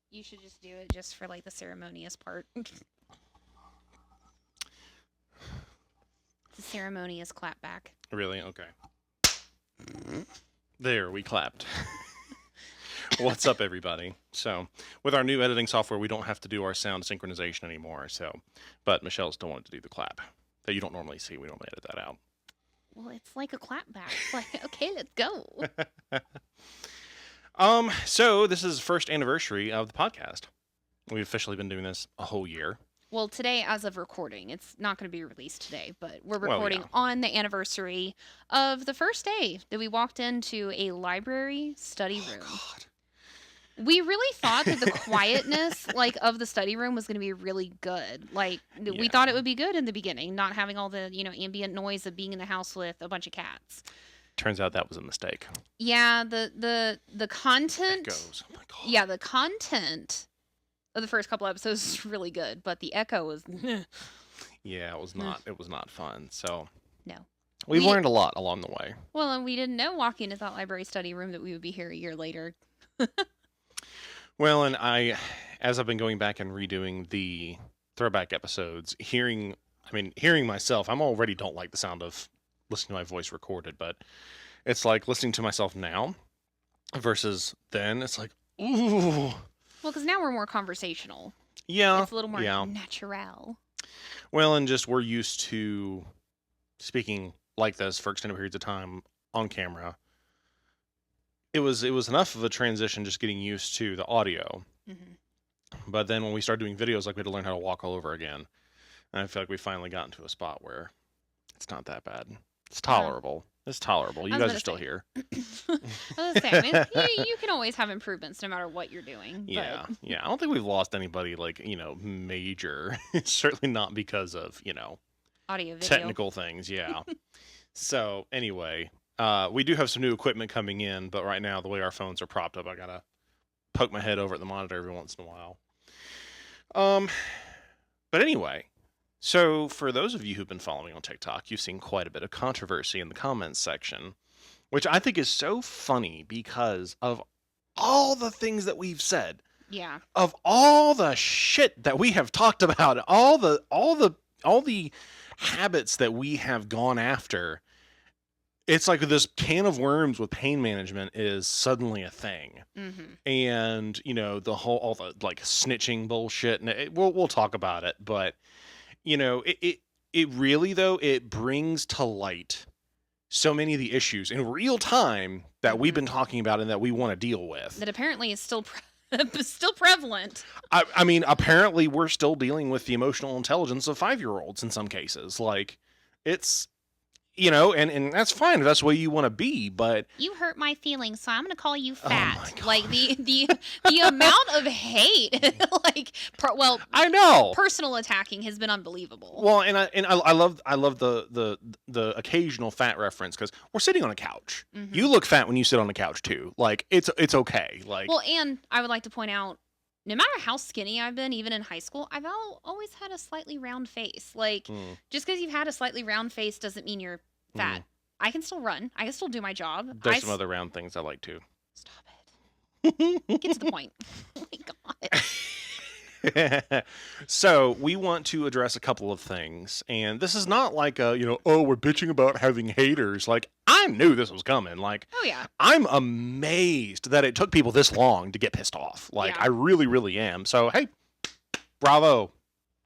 You should just do it just for like the ceremonious part. The ceremonious clap back. Really? Okay. There, we clapped. What's up, everybody? So, with our new editing software, we don't have to do our sound synchronization anymore. But Michelle still wanted to do the clap that you don't normally see. We normally edit that out. Well, it's like a clap back. It's like, okay, let's go. So this is the first anniversary of the podcast. We've officially been doing this a whole year. Well, today, as of recording, it's not going to be released today, but we're recording on the anniversary of the first day that we walked into a library study room. God. We really thought that the quietness, of the study room was going to be really good. We thought it would be good in the beginning, not having all the, ambient noise of being in the house with a bunch of cats. Turns out that was a mistake. Yeah, the content. Echoes. Oh my God. Yeah, the content of the first couple episodes is really good, but the echo was. Yeah, it was not. It was not fun. So. No. We learned a lot along the way. Well, and we didn't know walking into that library study room that we would be here a year later. Well, and as I've been going back and redoing the throwback episodes, hearing myself, I'm already don't like the sound of listening to my voice recorded, but it's like listening to myself now versus then. It's like, ooh. Well, because now we're more conversational. Yeah. It's a little more natural. Well, and just we're used to speaking like this for extended periods of time on camera. It was enough of a transition just getting used to the audio. Mm-hmm. But then when we started doing videos, we had to learn how to walk all over again. And I feel like we finally got into a spot where it's not that bad. It's tolerable. It's tolerable. You guys are still here. I was going to say, you can always have improvements no matter what you're doing. Yeah, yeah. I don't think we've lost anybody major. Certainly not because of, audio, video. Technical things. Yeah. So anyway, we do have some new equipment coming in, but right now the way our phones are propped up, I gotta poke my head over at the monitor every once in a while. But anyway. So, for those of you who've been following on TikTok, you've seen quite a bit of controversy in the comments section, which I think is so funny because of all the things that we've said. Yeah. Of all the shit that we have talked about, all the habits that we have gone after. It's like this can of worms with pain management is suddenly a thing. Mm-hmm. And, all the snitching bullshit, and we'll talk about it, but it really, though, it brings to light so many of the issues in real time that we've been talking about and that we want to deal with. That apparently is still prevalent. I mean, apparently we're still dealing with the emotional intelligence of 5-year-olds in some cases. It's... and that's fine if that's the way you want to be, but... You hurt my feelings, so I'm going to call you fat. Oh the amount of hate, I know. Personal attacking has been unbelievable. Well, and I love the occasional fat reference because we're sitting on a couch. Mm-hmm. You look fat when you sit on the couch too. It's okay. Well, and I would like to point out, no matter how skinny I've been, even in high school, I've always had a slightly round face. Just because you've had a slightly round face doesn't mean you're fat. I can still run. I can still do my job. There's some other round things I like too. Stop it. Get to the point. Oh my God. So we want to address a couple of things. And this is not like we're bitching about having haters. I knew this was coming. Oh yeah. I'm amazed that it took people this long to get pissed off. I really, really am. So, hey, bravo.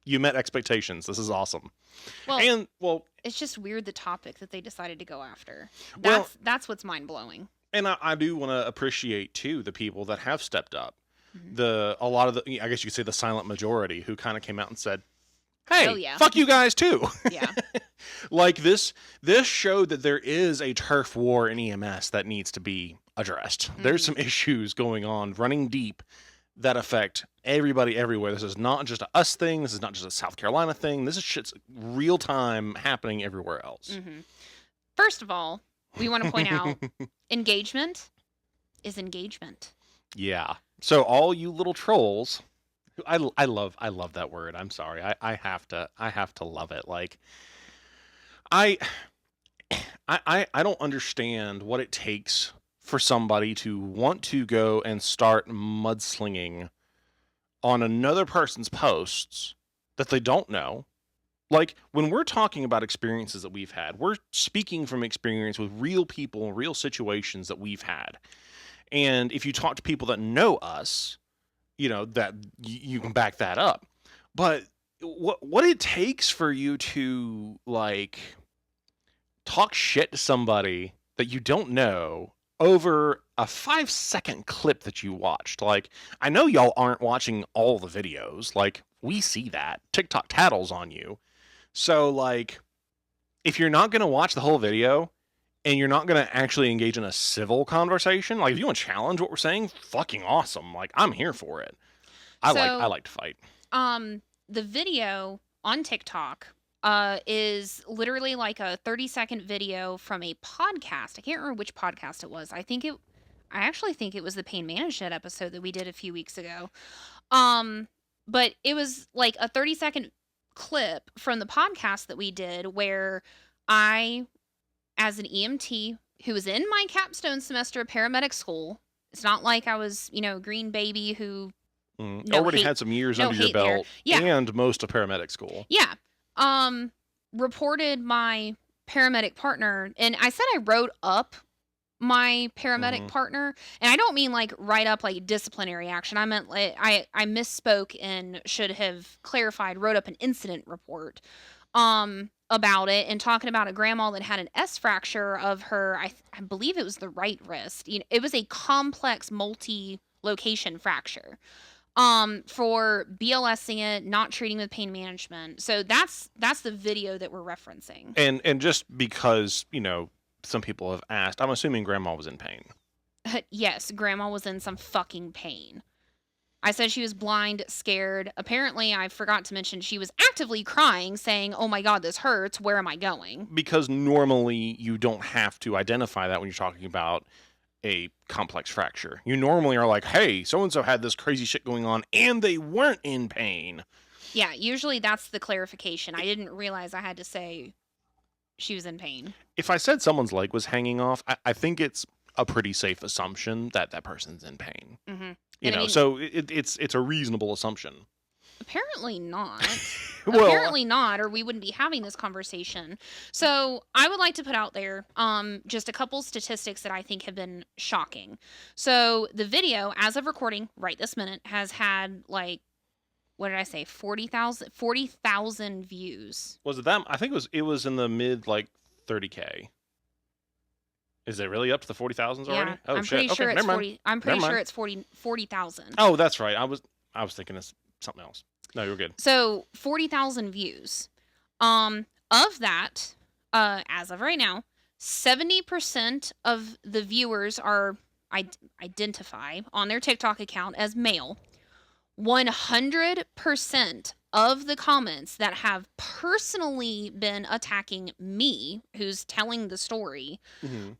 You met expectations. This is awesome. Well, it's just weird the topic that they decided to go after. That's what's mind-blowing. And I do want to appreciate, too, the people that have stepped up. Mm-hmm. A lot of I guess you could say the silent majority who kind of came out and said, hey, fuck you guys, too. Yeah. This showed that there is a turf war in EMS that needs to be addressed. Mm-hmm. There's some issues going on, running deep, that affect everybody everywhere. This is not just a us thing. This is not just a South Carolina thing. This is shit's real time happening everywhere else. Mm-hmm. First of all, we want to point out engagement is engagement. Yeah. So all you little trolls, I love that word. I'm sorry. I have to love it. I don't understand what it takes for somebody to want to go and start mudslinging on another person's posts that they don't know. Like, when we're talking about experiences that we've had, we're speaking from experience with real people and real situations that we've had. And if you talk to people that know us, that you can back that up. But what it takes for you to, like, talk shit to somebody that you don't know over a 5-second clip that you watched. Like, I know y'all aren't watching all the videos. Like, we see that. TikTok tattles on you. So, like, if you're not going to watch the whole video and you're not going to actually engage in a civil conversation, like, if you want to challenge what we're saying, fucking awesome. Like, I'm here for it. I like to fight. The video on TikTok is literally like a 30-second video from a podcast. I can't remember which podcast it was. I actually think it was the Pain Management episode that we did a few weeks ago. But it was like a 30-second clip from the podcast that we did where I, as an EMT who was in my capstone semester of paramedic school, it's not like I was, a green baby who already had some years under your belt and most of paramedic school. Yeah. Reported my paramedic partner, and I said I wrote up my paramedic partner, and I don't mean like write up like disciplinary action. I meant like I misspoke and should have clarified, wrote up an incident report about it, and talking about a grandma that had an S fracture of her, I believe it was the right wrist. It was a complex multi-location fracture. For BLSing it, not treating with pain management. So that's the video that we're referencing. And just because, some people have asked, I'm assuming grandma was in pain. Yes, grandma was in some fucking pain. I said she was blind, scared. Apparently, I forgot to mention she was actively crying, saying, "Oh my God, this hurts. Where am I going?" Because normally you don't have to identify that when you're talking about a complex fracture. You normally are like, hey, so-and-so had this crazy shit going on and they weren't in pain. Yeah, usually that's the clarification. I didn't realize I had to say she was in pain. If I said someone's leg was hanging off, I think it's a pretty safe assumption that that person's in pain. Mm-hmm. So it's a reasonable assumption. Apparently not. Apparently not, or we wouldn't be having this conversation. So I would like to put out there just a couple statistics that I think have been shocking. So the video, as of recording right this minute, has had like, what did I say, 40,000 views. Was it that? I think it was in the mid like 30K. Is it really up to the 40,000s already? Yeah, oh I'm shit! Pretty sure Okay, it's never 40. mind. I'm pretty sure it's 40,000. Oh, that's right. I was thinking it's something else. No, you're good. So 40,000 views. Of that, as of right now, 70% of the viewers are identify on their TikTok account as male. 100% of the comments that have personally been attacking me, who's telling the story,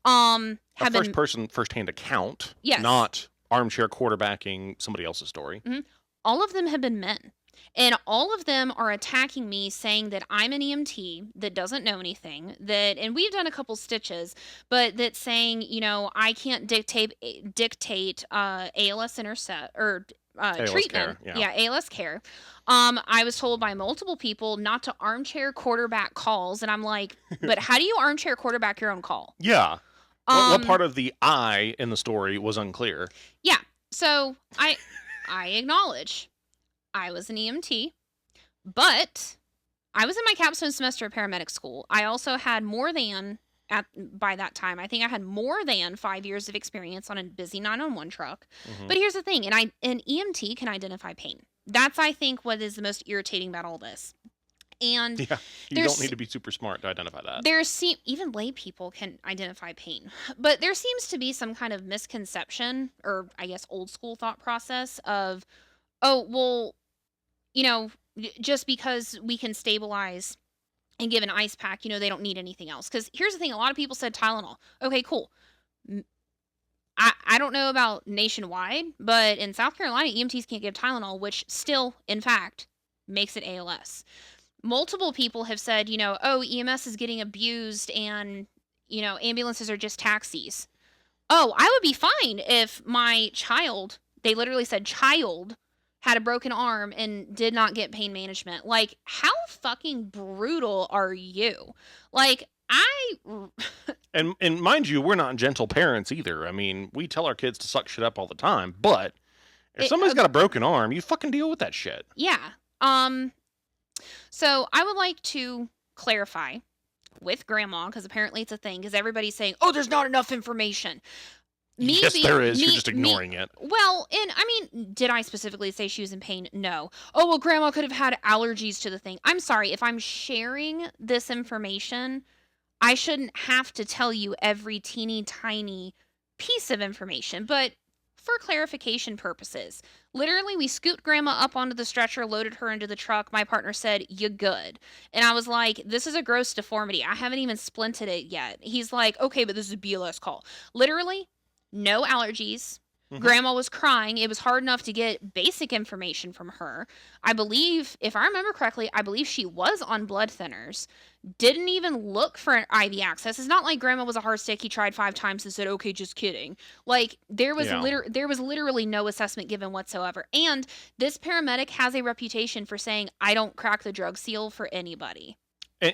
have been first-hand account, yes, not armchair quarterbacking somebody else's story. Mm-hmm. All of them have been men. And all of them are attacking me, saying that I'm an EMT that doesn't know anything, and we've done a couple stitches, but that's saying, I can't dictate ALS intercept or ALS treatment. Care, yeah. ALS care. I was told by multiple people not to armchair quarterback calls, and I'm like, but how do you armchair quarterback your own call? Yeah. What part of the I in the story was unclear? Yeah. So I acknowledge I was an EMT, but I was in my capstone semester of paramedic school. I also had by that time, I think I had more than 5 years of experience on a busy 911 truck. Mm-hmm. But here's the thing, an EMT can identify pain. That's, I think, what is the most irritating about all this. And yeah, you don't need to be super smart to identify that. Even lay people can identify pain. But there seems to be some kind of misconception, or I guess old school thought process of, oh, well, just because we can stabilize and give an ice pack, they don't need anything else. Because here's the thing, a lot of people said Tylenol. Okay, cool. I don't know about nationwide, but in South Carolina, EMTs can't give Tylenol, which still, in fact, makes it ALS. Multiple people have said, EMS is getting abused and, ambulances are just taxis. Oh, I would be fine if my child, they literally said child, had a broken arm and did not get pain management. Like, how fucking brutal are you? Like, And mind you, we're not gentle parents either. I mean, we tell our kids to suck shit up all the time, but if somebody's got a broken arm, you fucking deal with that shit. Yeah. So I would like to clarify with grandma, because apparently it's a thing, because everybody's saying, oh, there's not enough information. Yes, there is. You're just ignoring it. Well, and I mean, did I specifically say she was in pain? No. Oh, well, grandma could have had allergies to the thing. I'm sorry. If I'm sharing this information, I shouldn't have to tell you every teeny tiny piece of information. But for clarification purposes, literally, we scooped grandma up onto the stretcher, loaded her into the truck. My partner said, you good. And I was like, this is a gross deformity. I haven't even splinted it yet. He's like, okay, but this is a BLS call. Literally, no allergies. Mm-hmm. Grandma was crying. It was hard enough to get basic information from her. I believe, if I remember correctly, I believe she was on blood thinners. Didn't even look for an IV access. It's not like grandma was a hard stick. He tried 5 times and said, okay, just kidding. Like, there was literally no assessment given whatsoever. And this paramedic has a reputation for saying, I don't crack the drug seal for anybody.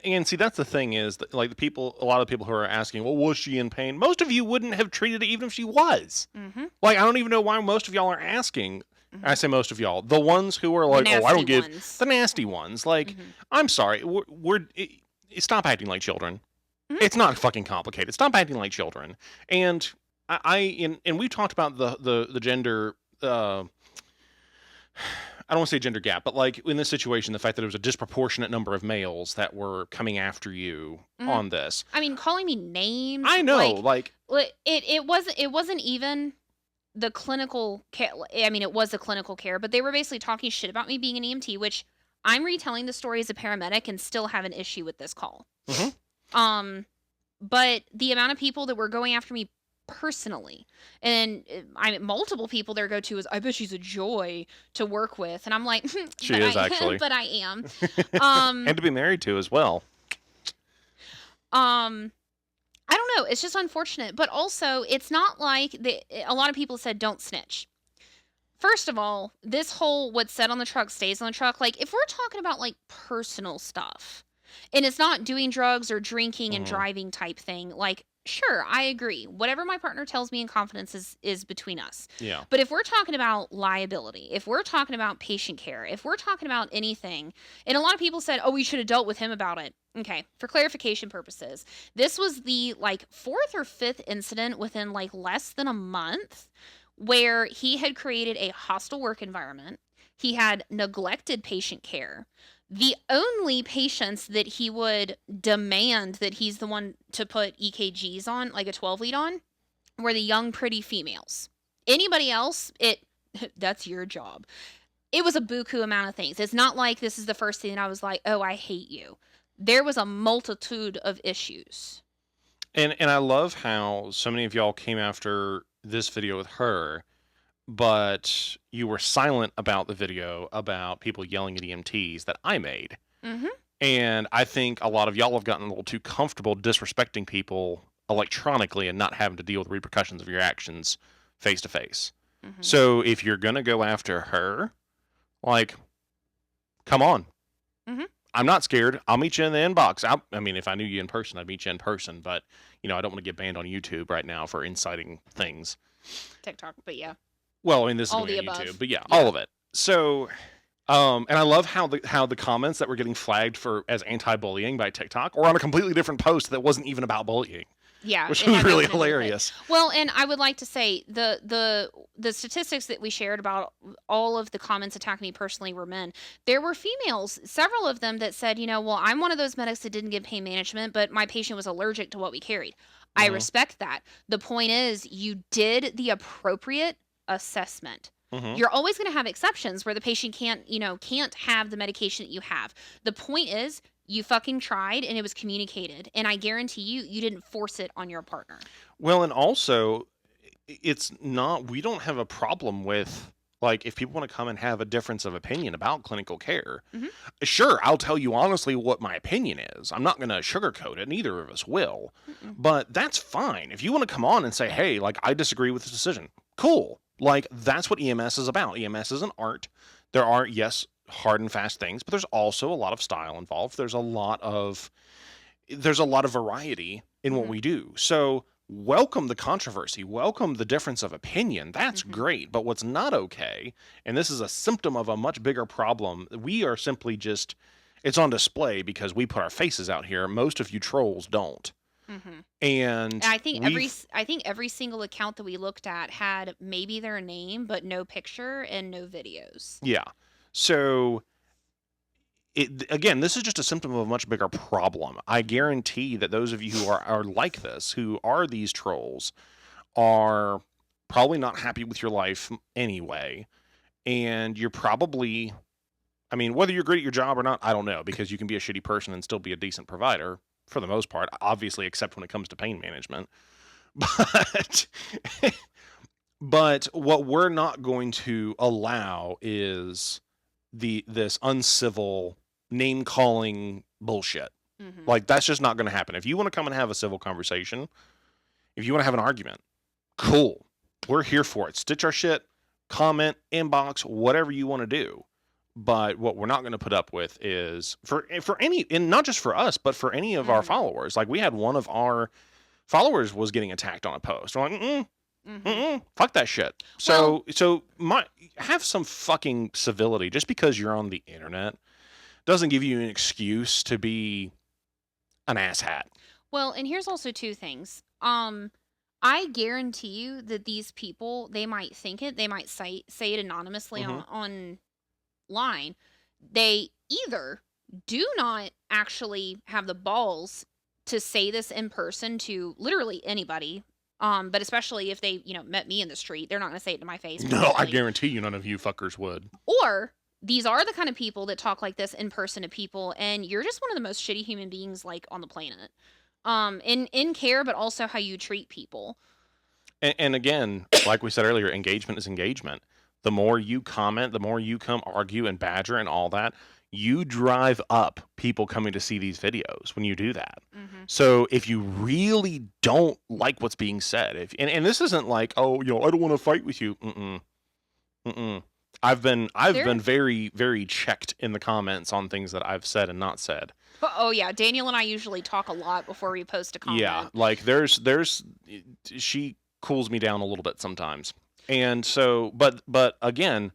And see, that's the thing is, that, like, a lot of people who are asking, well, was she in pain? Most of you wouldn't have treated it even if she was. Mm-hmm. Like, I don't even know why most of y'all are asking. Mm-hmm. I say most of y'all. The ones who are like, oh, I don't give... The nasty ones. Like, mm-hmm. I'm sorry. Stop acting like children. Mm-hmm. It's not fucking complicated. Stop acting like children. And and we talked about the gender... I don't want to say gender gap, but like in this situation, the fact that there was a disproportionate number of males that were coming after you on this. I mean, calling me names. I know, like it wasn't even the clinical care. I mean, it was the clinical care, but they were basically talking shit about me being an EMT, which I'm retelling the story as a paramedic and still have an issue with this call. Mm-hmm. But the amount of people that were going after me personally, and multiple people their go-to is, I bet she's a joy to work with, and I'm like, she is actually, but I am, and to be married to as well. I don't know, it's just unfortunate, but also it's not like a lot of people said don't snitch. First of all, this whole what's said on the truck stays on the truck. Like, if we're talking about like personal stuff and it's not doing drugs or drinking and driving type thing, like, sure, I agree. Whatever my partner tells me in confidence is between us. Yeah. But if we're talking about liability, if we're talking about patient care, if we're talking about anything, and a lot of people said, oh, we should have dealt with him about it. Okay, for clarification purposes, this was the like 4th or 5th incident within like less than a month where he had created a hostile work environment. He had neglected patient care. The only patients that he would demand that he's the one to put EKGs on, like a 12 lead on, were the young, pretty females. Anybody else, that's your job. It was a buku amount of things. It's not like this is the first thing that I was like, oh, I hate you. There was a multitude of issues. And I love how so many of y'all came after this video with her, but you were silent about the video about people yelling at EMTs that I made. Mm-hmm. And I think a lot of y'all have gotten a little too comfortable disrespecting people electronically and not having to deal with the repercussions of your actions face to face. So if you're going to go after her, like, come on. Mm-hmm. I'm not scared. I'll meet you in the inbox. I mean, if I knew you in person, I'd meet you in person. But, you know, I don't want to get banned on YouTube right now for inciting things. TikTok, but yeah. Well, I mean, this is going on YouTube, but yeah, all of it. So, and I love how the comments that were getting flagged as anti-bullying by TikTok were on a completely different post that wasn't even about bullying. Yeah, which was really hilarious. Well, and I would like to say the statistics that we shared about all of the comments attacking me personally were men. There were females, several of them that said, you know, well, I'm one of those medics that didn't give pain management, but my patient was allergic to what we carried. I respect that. The point is, you did the appropriate assessment. You're always going to have exceptions where the patient can't have the medication that you have. The point is, you fucking tried and it was communicated. And I guarantee you didn't force it on your partner. Well, and also, we don't have a problem with Like, if people want to come and have a difference of opinion about clinical care, Mm-hmm. sure, I'll tell you honestly what my opinion is. I'm not going to sugarcoat it. Neither of us will. Mm-mm. But that's fine. If you want to come on and say, hey, like, I disagree with this decision, cool. Like, that's what EMS is about. EMS is an art. There are, yes, hard and fast things, but there's also a lot of style involved. There's a lot of variety in what Mm-hmm. we do. So welcome the controversy, welcome the difference of opinion. That's Mm-hmm. great. But what's not okay, and this is a symptom of a much bigger problem, we are simply just, it's on display because we put our faces out here. Most of you trolls don't. Mm-hmm. And And I think every single account that we looked at had maybe their name, but no picture and no videos. yeah. So again, this is just a symptom of a much bigger problem. I guarantee that those of you who are like this, who are these trolls, are probably not happy with your life anyway. And you're probably, I mean, whether you're great at your job or not, I don't know, because you can be a shitty person and still be a decent provider for the most part, obviously, except when it comes to pain management. But but what we're not going to allow is this uncivil name calling bullshit. Mm-hmm. Like, that's just not going to happen. If you want to come and have a civil conversation, if you want to have an argument, cool. We're here for it. Stitch our shit, comment, inbox, whatever you want to do. But what we're not going to put up with is for any, and not just for us, but for any of our followers. Like, we had one of our followers was getting attacked on a post. We're like, fuck that shit. So have some fucking civility. Just because you're on the internet doesn't give you an excuse to be an asshat. Well, and here's also two things. I guarantee you that these people, they might think it, they might say it anonymously online. They either do not actually have the balls to say this in person to literally anybody. But especially if they, met me in the street, they're not going to say it to my face. No, I guarantee you none of you fuckers would. Or these are the kind of people that talk like this in person to people, and you're just one of the most shitty human beings like on the planet. In care, but also how you treat people. And again, like we said earlier, engagement is engagement. The more you comment, the more you come argue and badger and all that, you drive up people coming to see these videos when you do that. Mm-hmm. So if you really don't like what's being said, and this isn't like, oh, I don't want to fight with you. I've been very, very checked in the comments on things that I've said and not said. Oh yeah, Daniel and I usually talk a lot before we post a comment. Yeah, like she cools me down a little bit sometimes. And so, but again,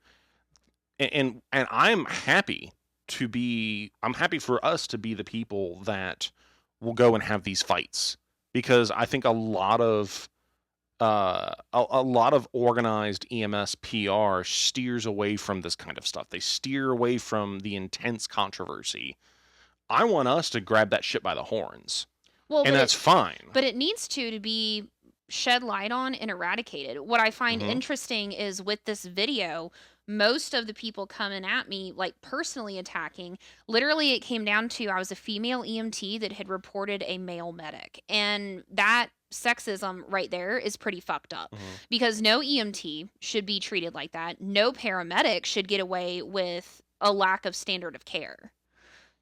and I'm happy for us to be the people that will go and have these fights, because I think a lot of organized EMS PR steers away from this kind of stuff. They steer away from the intense controversy. I want us to grab that shit by the horns. Well, and that's fine. But it needs to be shed light on and eradicated. What I find interesting is with this video, most of the people coming at me, like personally attacking, literally it came down to I was a female EMT that had reported a male medic. And that sexism right there is pretty fucked up, because no EMT should be treated like that. No paramedic should get away with a lack of standard of care.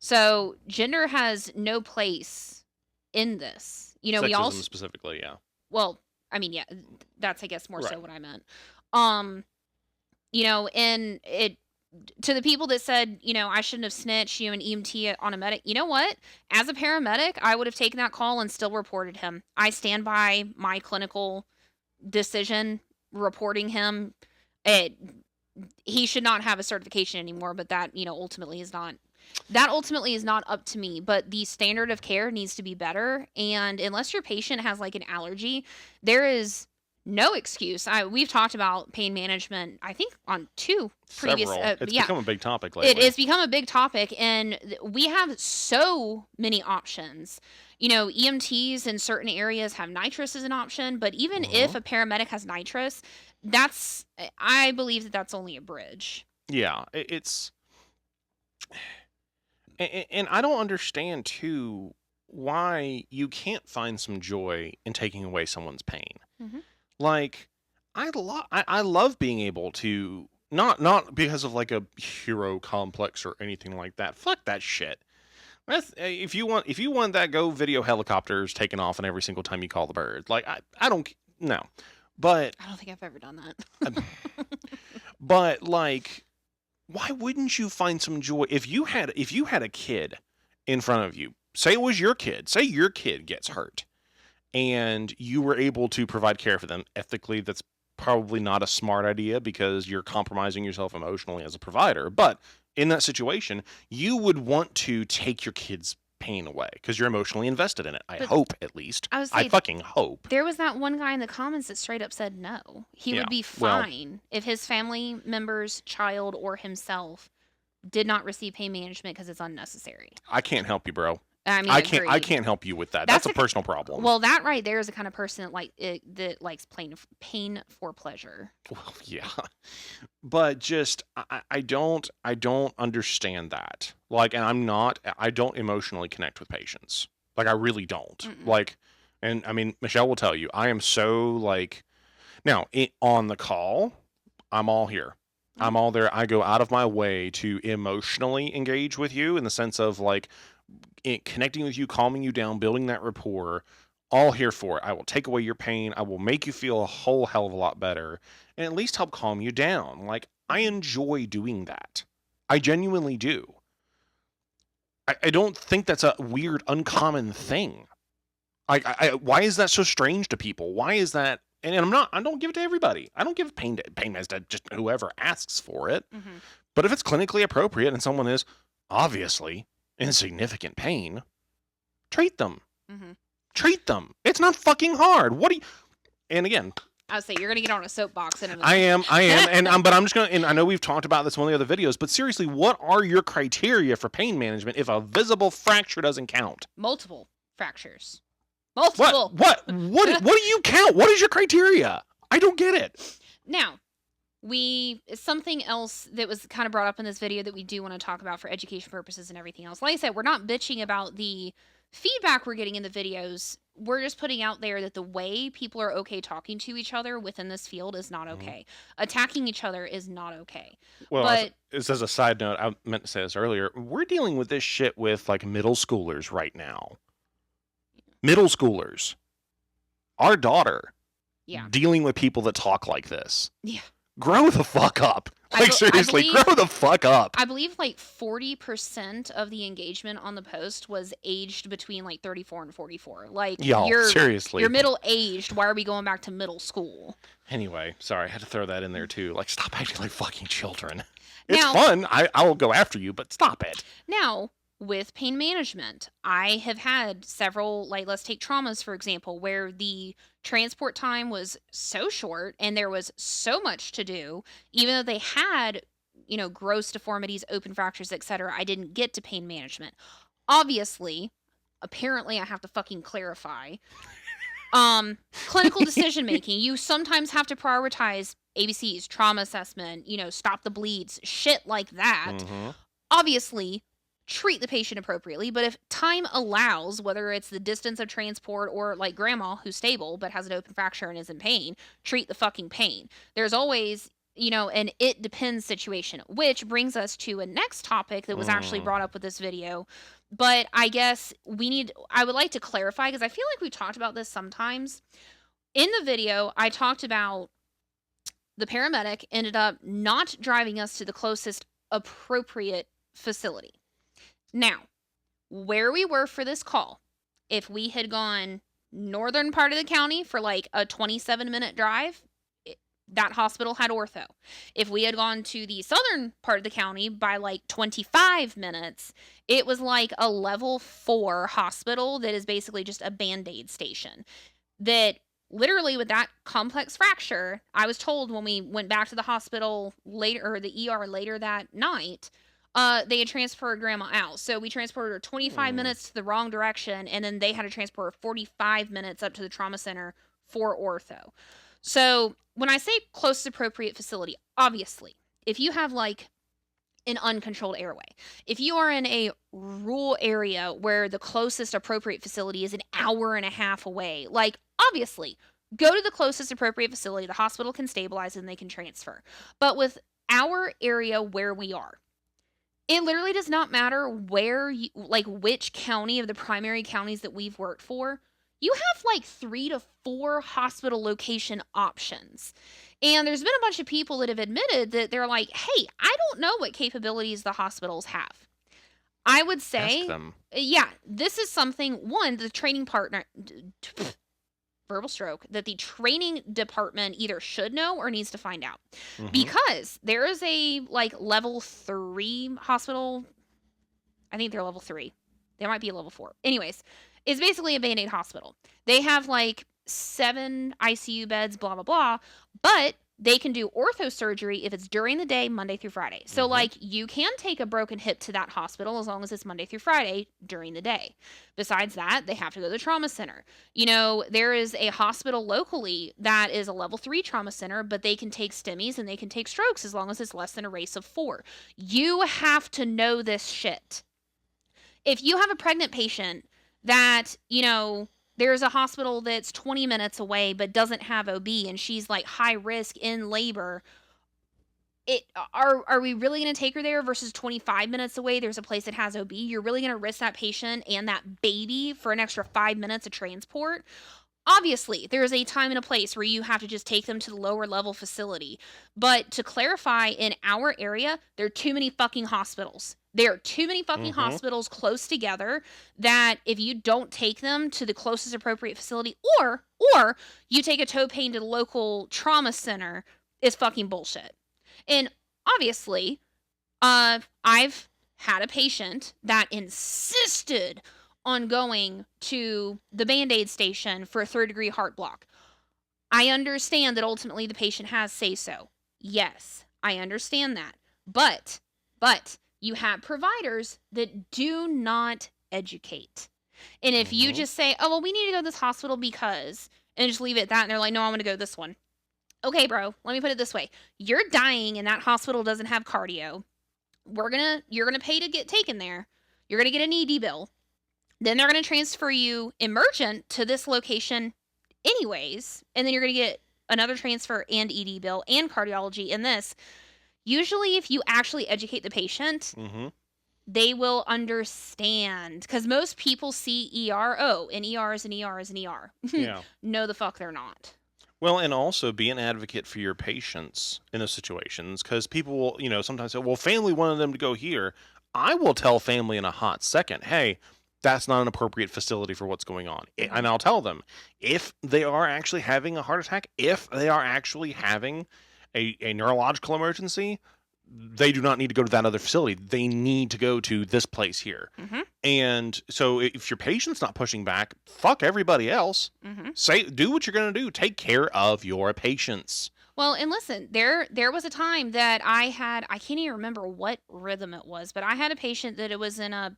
So gender has no place in this. Sexism we all specifically, yeah. Well, I mean, yeah, that's I guess more so what I meant. And it to the people that said, I shouldn't have snitched, an EMT on a medic. You know what? As a paramedic, I would have taken that call and still reported him. I stand by my clinical decision reporting him. He should not have a certification anymore, but that, ultimately is not up to me. But the standard of care needs to be better. And unless your patient has like an allergy, there is no excuse. We've talked about pain management, I think, on two previous. It's become a big topic lately. It has become a big topic, and we have so many options. EMTs in certain areas have nitrous as an option, but even if a paramedic has nitrous, I believe that's only a bridge. Yeah, it's. And I don't understand, too, why you can't find some joy in taking away someone's pain. Like, I love being able to Not because of like a hero complex or anything like that. Fuck that shit. If you want that, go video helicopters taking off and every single time you call the bird. Like I don't no. But I don't think I've ever done that. but like, why wouldn't you find some joy if you had a kid in front of you? Say it was your kid. Say your kid gets hurt and you were able to provide care for them. Ethically, that's probably not a smart idea because you're compromising yourself emotionally as a provider. But in that situation, you would want to take your kid's pain away because you're emotionally invested in it. I hope, at least. I fucking hope. There was that one guy in the comments that straight up said no. He would be fine if his family member's child or himself did not receive pain management because it's unnecessary. I can't help you, bro. I mean, I can't help you with that. That's a personal problem. Well, that right there is the kind of person that likes pain for pleasure. Well, yeah, but just I don't understand that. Like, and I don't emotionally connect with patients. Like, I really don't. Mm-mm. Like, and I mean, Michelle will tell you, I am so like, now on the call, I'm all here. Mm-hmm. I'm all there. I go out of my way to emotionally engage with you in the sense of like, connecting with you, calming you down, building that rapport, all here for it. I will take away your pain. I will make you feel a whole hell of a lot better and at least help calm you down. Like, I enjoy doing that. I genuinely do. I don't think that's a weird, uncommon thing. Why is that so strange to people? Why is that? And I don't give it to everybody. I don't give pain meds to just whoever asks for it. Mm-hmm. But if it's clinically appropriate and someone is obviously in significant pain, treat them. Mm-hmm. Treat them. It's not fucking hard. And again, I would say you're gonna get on a soapbox in a minute. I am, but I'm just gonna. And I know we've talked about this in one of the other videos, but seriously, what are your criteria for pain management if a visible fracture doesn't count? Multiple fractures. Multiple. What do you count? What is your criteria? I don't get it. Now, something else that was kind of brought up in this video that we do want to talk about for education purposes and everything else. Like I said, we're not bitching about the feedback we're getting in the videos. We're just putting out there that the way people are okay talking to each other within this field is not okay. Mm-hmm. Attacking each other is not okay. Well, but as a side note, I meant to say this earlier. We're dealing with this shit with like middle schoolers right now. Middle schoolers. Our daughter. Yeah. Dealing with people that talk like this. Yeah. Grow the fuck up. Like, seriously, grow the fuck up. I believe like 40% of the engagement on the post was aged between like 34 and 44. Like, seriously. You're middle-aged. Why are we going back to middle school? Anyway, sorry, I had to throw that in there too. Like, stop acting like fucking children. It's fun. I will go after you, but stop it. Now, with pain management, I have had several, like, let's take traumas, for example, where the transport time was so short and there was so much to do, even though they had, gross deformities, open fractures, etc. I didn't get to pain management. Obviously, apparently I have to fucking clarify. Clinical decision making, you sometimes have to prioritize ABCs, trauma assessment, stop the bleeds, shit like that. Mm-hmm. Obviously, treat the patient appropriately, but if time allows, whether it's the distance of transport or like grandma who's stable but has an open fracture and is in pain, treat the fucking pain. There's always, an it depends situation, which brings us to a next topic that was actually brought up with this video. But I guess I would like to clarify because I feel like we've talked about this sometimes. In the video, I talked about the paramedic ended up not driving us to the closest appropriate facility. Now, where we were for this call, if we had gone northern part of the county for like a 27-minute drive, that hospital had ortho. If we had gone to the southern part of the county by like 25 minutes, it was like a level 4 hospital that is basically just a Band-Aid station. That literally with that complex fracture, I was told when we went back to the hospital later, or the ER later that night, they had transferred grandma out. So we transported her 25 minutes to the wrong direction, and then they had to transport her 45 minutes up to the trauma center for ortho. So when I say closest appropriate facility, obviously, if you have like an uncontrolled airway, if you are in a rural area where the closest appropriate facility is an hour and a half away, like obviously go to the closest appropriate facility. The hospital can stabilize and they can transfer. But with our area where we are, it literally does not matter where you, like which county of the primary counties that we've worked for, you have like 3 to 4 hospital location options. And there's been a bunch of people that have admitted that they're like, hey, I don't know what capabilities the hospitals have. I would say, Ask them. Yeah, this is something, one, the training partner, verbal stroke, that the training department either should know or needs to find out. Because there is a like level 3 hospital. I think they're level 3. They might be a level 4. Anyways, it's basically a Band-Aid hospital. They have like 7 ICU beds, blah, blah, blah. But they can do ortho surgery if it's during the day, Monday through Friday. So, like, you can take a broken hip to that hospital as long as it's Monday through Friday during the day. Besides that, they have to go to the trauma center. You know, there is a hospital locally that is a level 3 trauma center, but they can take STEMIs and they can take strokes as long as it's less than a race of 4. You have to know this shit. If you have a pregnant patient that, you know, there's a hospital that's 20 minutes away but doesn't have OB and she's like high risk in labor, are we really going to take her there versus 25 minutes away there's a place that has OB? You're really going to risk that patient and that baby for an extra 5 minutes of transport? Obviously, there is a time and a place where you have to just take them to the lower level facility. But to clarify, in our area, there are too many fucking hospitals. There are too many fucking hospitals close together that if you don't take them to the closest appropriate facility, or you take a toe pain to the local trauma center, is fucking bullshit. And obviously, I've had a patient that insisted on going to the Band-Aid station for a 3rd-degree heart block. I understand that ultimately the patient has say-so. Yes, I understand that. But you have providers that do not educate. And if you just say, oh, well, we need to go to this hospital because, and just leave it at that, and they're like, no, I'm going to go to this one. Okay, bro, let me put it this way. You're dying and that hospital doesn't have cardio. You're going to pay to get taken there. You're going to get an ED bill. Then they're going to transfer you emergent to this location anyways. And then you're going to get another transfer and ED bill and cardiology in this. Usually, if you actually educate the patient, they will understand. Because most people see ER, oh, an ER is an ER is an ER. Yeah. No, the fuck they're not. Well, and also be an advocate for your patients in those situations. Because people will, you know, sometimes say, well, family wanted them to go here. I will tell family in a hot second, hey, that's not an appropriate facility for what's going on. And I'll tell them, if they are actually having a heart attack, if they are actually having a neurological emergency, they do not need to go to that other facility. They need to go to this place here. And so if your patient's not pushing back, fuck everybody else. Do what you're going to do. Take care of your patients. Well, and listen, there was a time that I can't even remember what rhythm it was, but I had a patient that it was in a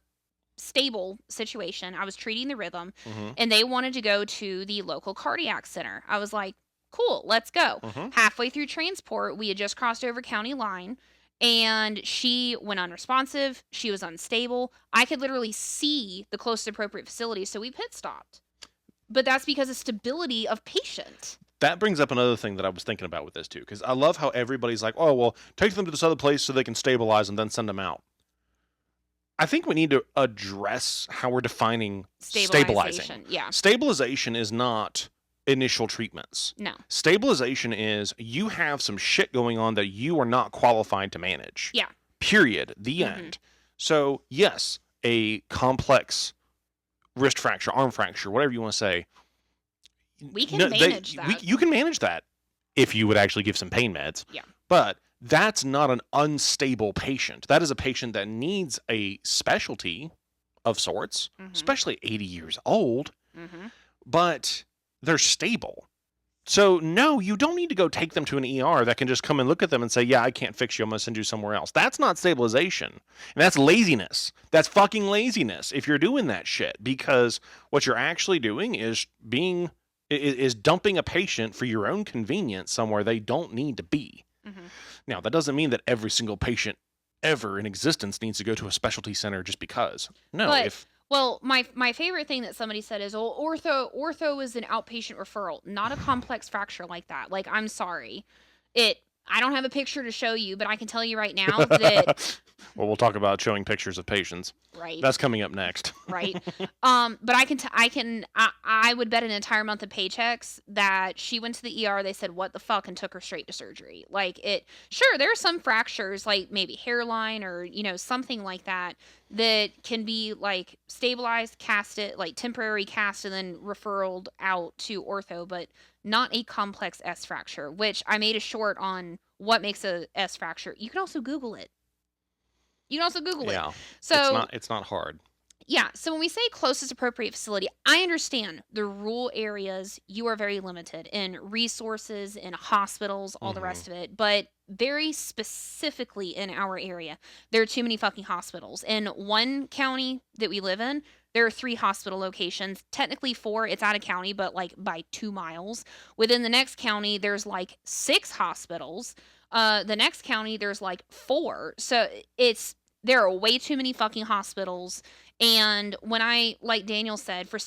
stable situation. I was treating the rhythm and they wanted to go to the local cardiac center. I was like, cool, let's go. Halfway through transport, we had just crossed over county line and she went unresponsive. She was unstable. I could literally see the closest appropriate facility, so we pit stopped. But that's because of stability of patient. That brings up another thing that I was thinking about with this too, because I love how everybody's like, oh, well, take them to this other place so they can stabilize and then send them out. I think we need to address how we're defining stabilizing. Yeah. Stabilization is not initial treatments. No. Stabilization is you have some shit going on that you are not qualified to manage. Yeah. Period. The end. So, yes, a complex wrist fracture, arm fracture, whatever you want to say. We can manage that. You can manage that if you would actually give some pain meds. Yeah. But that's not an unstable patient. That is a patient that needs a specialty of sorts, especially 80 years old, but they're stable. So, no, you don't need to go take them to an ER that can just come and look at them and say, yeah, I can't fix you. I'm going to send you somewhere else. That's not stabilization. And that's laziness. That's fucking laziness if you're doing that shit, because what you're actually doing is dumping a patient for your own convenience somewhere they don't need to be. Now, that doesn't mean that every single patient ever in existence needs to go to a specialty center just because. No, Well, my favorite thing that somebody said is, oh, ortho is an outpatient referral, not a complex fracture like that. Like, I'm sorry. I don't have a picture to show you, but I can tell you right now that Well, we'll talk about showing pictures of patients. right. That's coming up next. Right. But I would bet an entire month of paychecks that she went to the ER, they said, what the fuck, and took her straight to surgery. Like, sure, there are some fractures, like maybe hairline or, something like that can be, like, stabilized, casted, like, temporary cast, and then referred out to ortho, but not a complex S fracture, which I made a short on what makes a S fracture. You can also Google it. Yeah. So it's not hard. yeah, so when we say closest appropriate facility, I understand the rural areas, you are very limited in resources, in hospitals, all the rest of it, but very specifically in our area, there are too many fucking hospitals. In one county that we live in, there are 3 hospital locations, technically 4, it's out of county, but like by 2 miles. Within the next county, there's like 6 hospitals. The next county, there's like 4. So there are way too many fucking hospitals. And when like Daniel said, for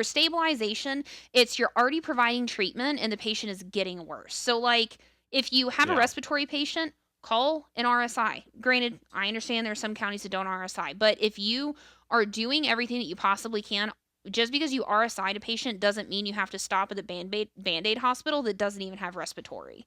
stabilization, it's you're already providing treatment and the patient is getting worse. So like if you have a respiratory patient, call an RSI. Granted, I understand there are some counties that don't RSI, but if you are doing everything that you possibly can, just because you RSI'd a patient doesn't mean you have to stop at the Band-Aid hospital that doesn't even have respiratory.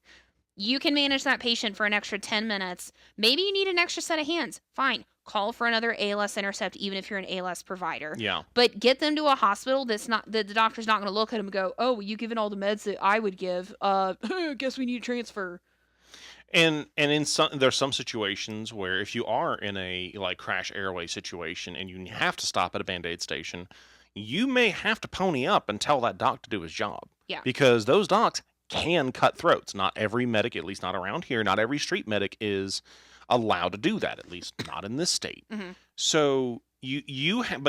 You can manage that patient for an extra 10 minutes. Maybe you need an extra set of hands. Fine. Call for another ALS intercept, even if you're an ALS provider. Yeah. But get them to a hospital that the doctor's not going to look at them and go, oh, well, you given all the meds that I would give. Guess we need to transfer. And there's some situations where if you are in a like crash airway situation and you have to stop at a Band-Aid station, you may have to pony up and tell that doc to do his job. Yeah. Because those docs can cut throats. Not every medic, at least not around here, not every street medic is allowed to do that, at least not in this state. So you have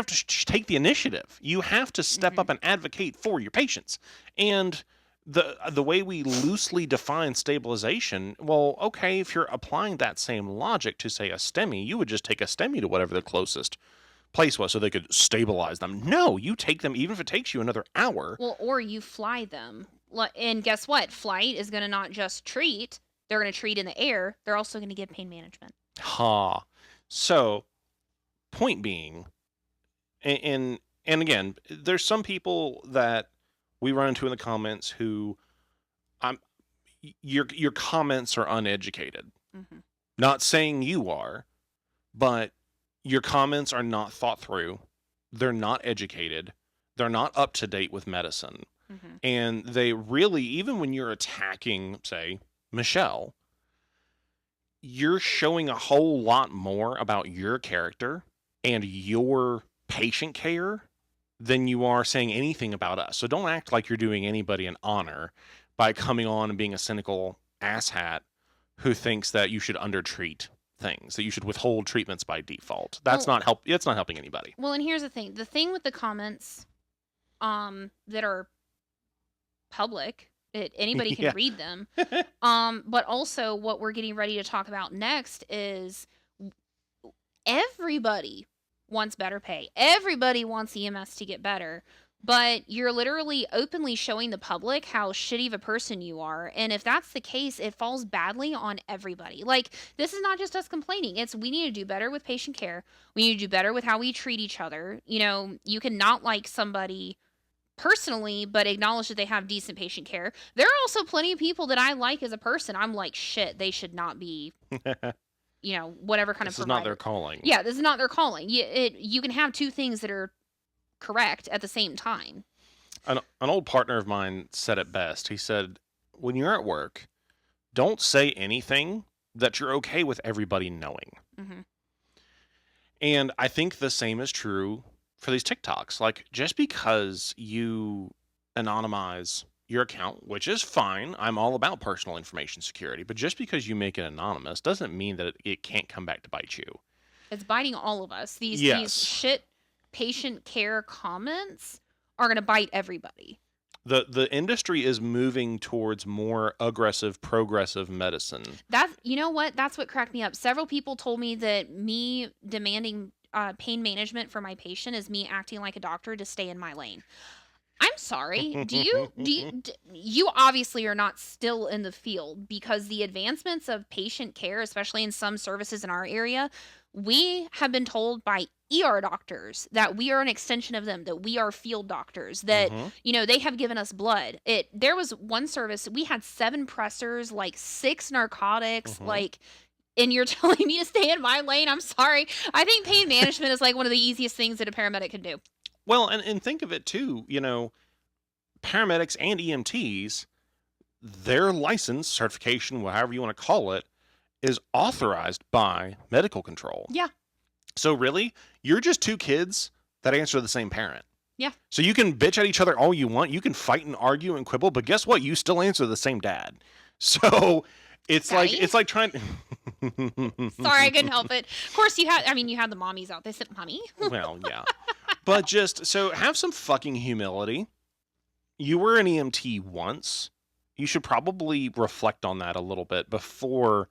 to take the initiative. You have to step up and advocate for your patients. And the way we loosely define stabilization, well, okay, if you're applying that same logic to, say, a STEMI, you would just take a STEMI to whatever the closest place was so they could stabilize them. No, you take them even if it takes you another hour. Well, or you fly them. And guess what? Flight is going to not just treat, they're going to treat in the air. They're also going to give pain management. So, point being, and again, there's some people that we run into in the comments who, your comments are uneducated. Not saying you are, but your comments are not thought through. They're not educated. They're not up to date with medicine. And they really, even when you're attacking, say, Michelle, you're showing a whole lot more about your character and your patient care than you are saying anything about us. So don't act like you're doing anybody an honor by coming on and being a cynical asshat who thinks that you should undertreat things, that you should withhold treatments by default. It's not helping anybody. Well, and here's the thing. The thing with the comments that are public, anybody can read them. But also what we're getting ready to talk about next is everybody wants better pay. Everybody wants EMS to get better. But you're literally openly showing the public how shitty of a person you are. And if that's the case, it falls badly on everybody. Like, this is not just us complaining. It's we need to do better with patient care. We need to do better with how we treat each other. You can not like somebody personally, but acknowledge that they have decent patient care. There are also plenty of people that I like as a person. I'm like, shit, they should not be, whatever kind of provider. This is not their calling. Yeah, this is not their calling. You can have two things that are correct at the same time. An old partner of mine said it best. He said, when you're at work, don't say anything that you're okay with everybody knowing. And I think the same is true for these TikToks. Like, just because you anonymize your account, which is fine, I'm all about personal information security, but just because you make it anonymous doesn't mean that it can't come back to bite you. It's biting all of us. These shit patient care comments are going to bite everybody. The industry is moving towards more aggressive, progressive medicine. You know what? That's what cracked me up. Several people told me that me demanding pain management for my patient is me acting like a doctor to stay in my lane. I'm sorry. You obviously are not still in the field, because the advancements of patient care, especially in some services in our area, we have been told by ER doctors that we are an extension of them, that we are field doctors, that, they have given us blood. There was one service, we had 7 pressers, like 6 narcotics, like, and you're telling me to stay in my lane? I'm sorry. I think pain management is like one of the easiest things that a paramedic can do. Well, and think of it too, paramedics and EMTs, their license, certification, however you want to call it, is authorized by medical control. Yeah. So really, you're just 2 kids that answer to the same parent. Yeah. So you can bitch at each other all you want. You can fight and argue and quibble, but guess what? You still answer to the same dad. So it's right? like trying. Sorry, I couldn't help it. Of course, you had the mommies out. They said, "Mommy." Well, yeah. But just, so have some fucking humility. You were an EMT once. You should probably reflect on that a little bit before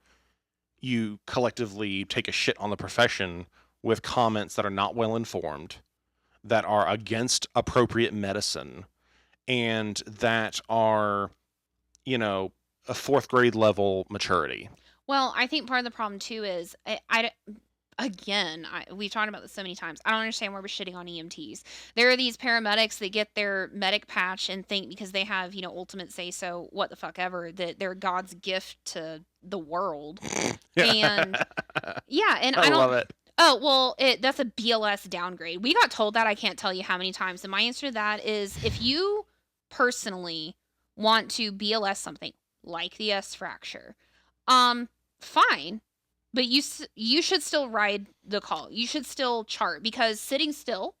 you collectively take a shit on the profession with comments that are not well informed, that are against appropriate medicine, and that are, a 4th grade level maturity. Well, I think part of the problem too is we've talked about this so many times. I don't understand why we're shitting on EMTs. There are these paramedics that get their medic patch and think because they have, ultimate say so, what the fuck ever, that they're God's gift to the world. And yeah, and I don't love it. Oh, well, that's a BLS downgrade. We got told that I can't tell you how many times. And my answer to that is, if you personally want to BLS something like the S fracture, fine. But you should still ride the call. You should still chart, because sitting still,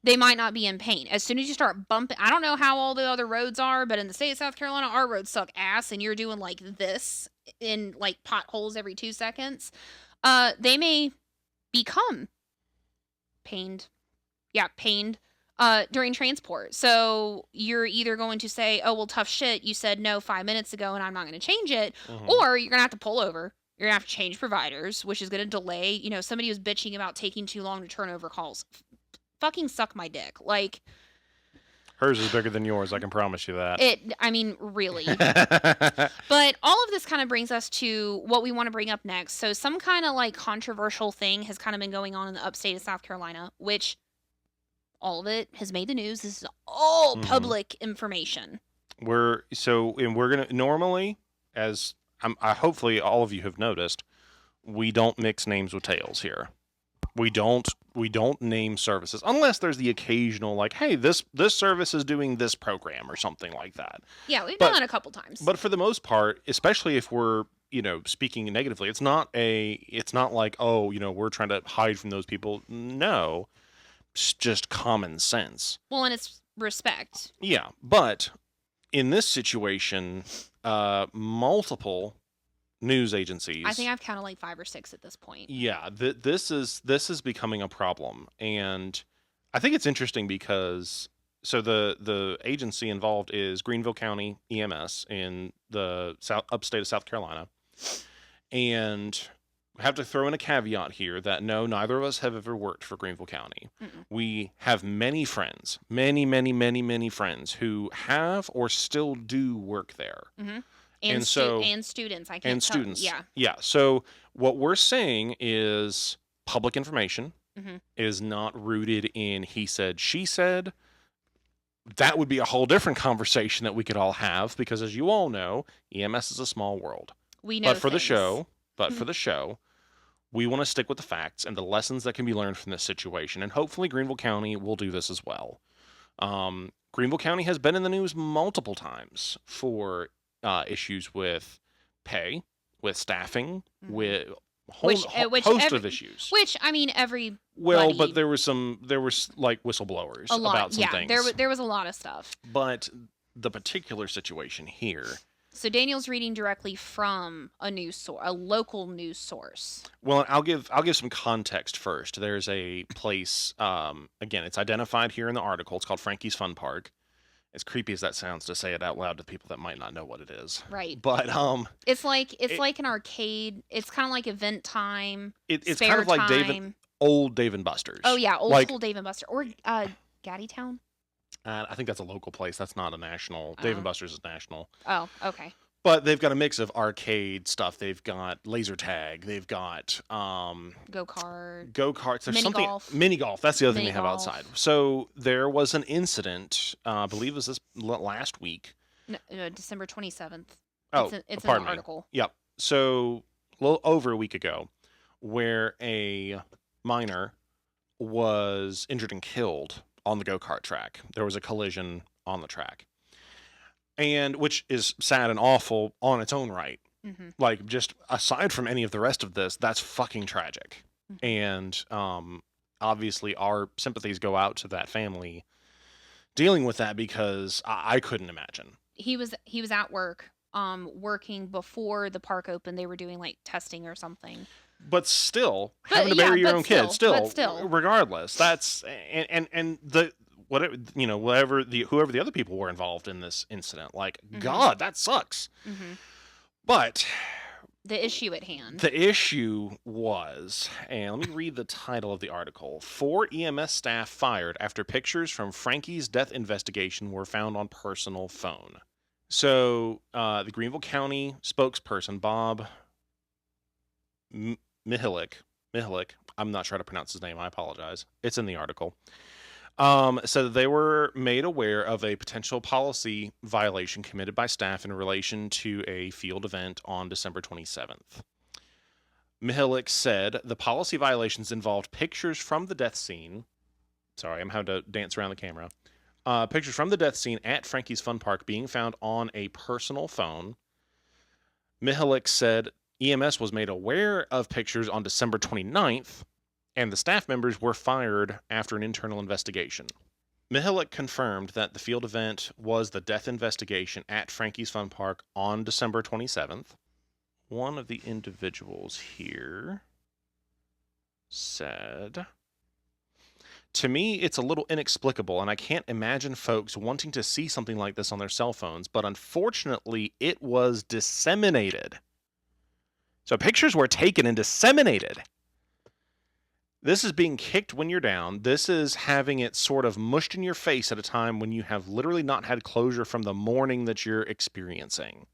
they might not be in pain. As soon as you start bumping, I don't know how all the other roads are, but in the state of South Carolina, our roads suck ass, and you're doing like this in like potholes every 2 seconds. They may become pained during transport. So you're either going to say, oh, well, tough shit, you said no 5 minutes ago and I'm not going to change it, or you're going to have to pull over. You're going to have to change providers, which is going to delay. Somebody was bitching about taking too long to turn over calls. Fucking suck my dick. Like, hers is bigger than yours, I can promise you that. Really. But all of this kind of brings us to what we want to bring up next. So some kind of like controversial thing has kind of been going on in the upstate of South Carolina, which all of it has made the news. This is all public information. We're going to, normally, as hopefully all of you have noticed, we don't mix names with tails here. We don't name services unless there's the occasional, like, hey, this service is doing this program or something like that. Yeah, we've done it a couple times. But for the most part, especially if we're, speaking negatively, it's not like, oh, we're trying to hide from those people. No, it's just common sense. Well, and it's respect. Yeah, but in this situation, multiple news agencies, I think I've counted like 5 or 6 at this point. Yeah, this is becoming a problem, and I think it's interesting because the agency involved is Greenville County EMS in the upstate of South Carolina, and I have to throw in a caveat here that no, neither of us have ever worked for Greenville County. We have many friends, many friends who have or still do work there. And students, I can't tell. Yeah. So what we're saying is public information, is not rooted in he said, she said. That would be a whole different conversation that we could all have, because as you all know, EMS is a small world. We know. But for the show, we want to stick with the facts and the lessons that can be learned from this situation, and hopefully Greenville County will do this as well. Greenville County has been in the news multiple times for issues with pay, with staffing, with a host of issues. Which, I mean, everybody... Well, but there was like whistleblowers about some things. There was a lot of stuff. But the particular situation here... So Daniel's reading directly from a local news source. Well, I'll give some context first. There's a place, again, it's identified here in the article. It's called Frankie's Fun Park. As creepy as that sounds to say it out loud to people that might not know what it is. Right. But it's like an arcade. It's kind of like event time. It's kind of like old Dave and Buster's. Oh yeah, old school Dave and Buster, or Gaddytown. I think that's a local place. That's not a national. Dave and Buster's is national. Oh, okay. But they've got a mix of arcade stuff. They've got laser tag. They've got Go-kart. Go-karts. There's Mini something golf. mini golf. That's the other thing Mini they have golf. outside. So there was an incident. I believe it was this last week. No, December 27th. Oh, it's pardon in me. the article. Yep. So a little over a week ago, where a minor was injured and killed on the go-kart track. There was a collision on the track. And which is sad and awful on its own right. Mm-hmm. Like, just aside from any of the rest of this, that's fucking tragic. Mm-hmm. And obviously our sympathies go out to that family dealing with that, because I couldn't imagine. He was at work, working before the park opened. They were doing like testing or something. But still, having to bury your own kid, still, regardless, that's and the whatever, whoever the other people were involved in this incident, like, God, that sucks. Mm-hmm. But the issue at hand. The issue was, and let me read the title of the article: 4 EMS staff fired after pictures from Frankie's death investigation were found on personal phone. So the Greenville County spokesperson, Bob Mihalik, I'm not sure how to pronounce his name, I apologize. It's in the article. Said that they were made aware of a potential policy violation committed by staff in relation to a field event on December 27th. Mihalik said the policy violations involved pictures from the death scene. Sorry, I'm having to dance around the camera. Pictures from the death scene at Frankie's Fun Park being found on a personal phone. Mihalik said EMS was made aware of pictures on December 29th, and the staff members were fired after an internal investigation. Mihalik confirmed that the field event was the death investigation at Frankie's Fun Park on December 27th. One of the individuals here said, "To me, it's a little inexplicable, and I can't imagine folks wanting to see something like this on their cell phones, but unfortunately, it was disseminated." So pictures were taken and disseminated. This is being kicked when you're down. This is having it sort of mushed in your face at a time when you have literally not had closure from the mourning that you're experiencing.